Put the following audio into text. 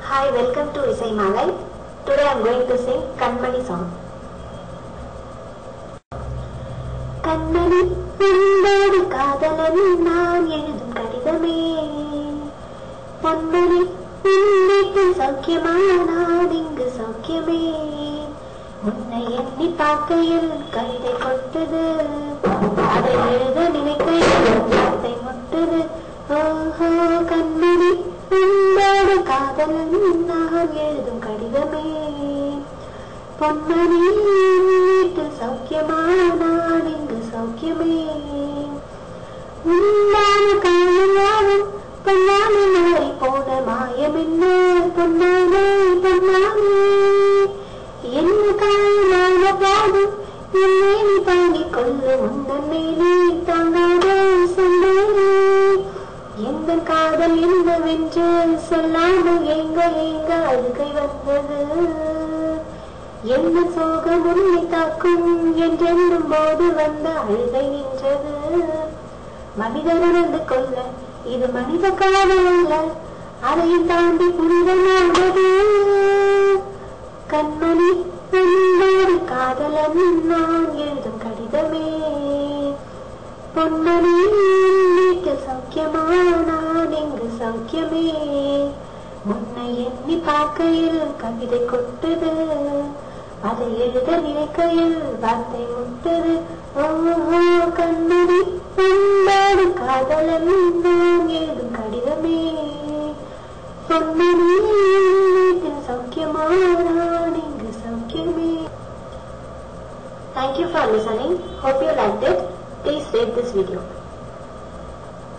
Hi, welcome to Isai Malai. Today I am going to sing Kanmani song. Kanmani உன்னோடு காதலன் நான் எழுதும் கடிதமே பொன்மணி உன்னிட்டு சௌக்கியமா நான் இங்கு சௌக்கியமே உன்னை எண்ணி பார்க்கையில் கவிதை கொட்டுது அதை எழுத நினைக்கையில் வார்த்தை முட்டுது ஓஹோ கண்மணி உன்னோடு காதலன் நான் எழுதும் கடிதமே பொன்மணி வீட்டில் சௌக்கியமா நான் இங்கு சௌக்கியமே உன்னான காலம் பொன்னானே நாளை போன மாயம் என்ன பொன்னானே பொன்னானே என்ன காலான பாடும் என்னை நீ தாங்கிக் கொள்ள உந்தன்னை நீ தாங்காத சொன்னேனே எந்த காதல் என்னவென்று சொல்லாமல் எங்க எங்க அழுகை வந்தது என்ன சோகம் உன்னை தாக்கும் என்றென்னும் போது வந்த அழுகை நின்றது மனிதர் உணர்ந்து கொள்ள இது மனித காதல் அல்ல அதையும் தாண்டி புனிதமானது கண்மணி உன்னோடு காதலன் நான் எழுதும் கடிதமே பொன்மணி வீட்டில் சௌக்கியமா நான் இங்கு சௌக்கியமே உன்னை எண்ணி பார்க்கையில் கவிதை கொட்டுது அதை எழுத நினைக்கையில் வார்த்தை முட்டுது ஓஹோ கண்மணி உன்னோடு காதலன் நான் எழுதும் கடிதமே பொன்மணி வீட்டில் சௌக்கியமா நான் இங்கு சௌக்கியமே. Thank you for listening. Hope you liked it. Please rate this video.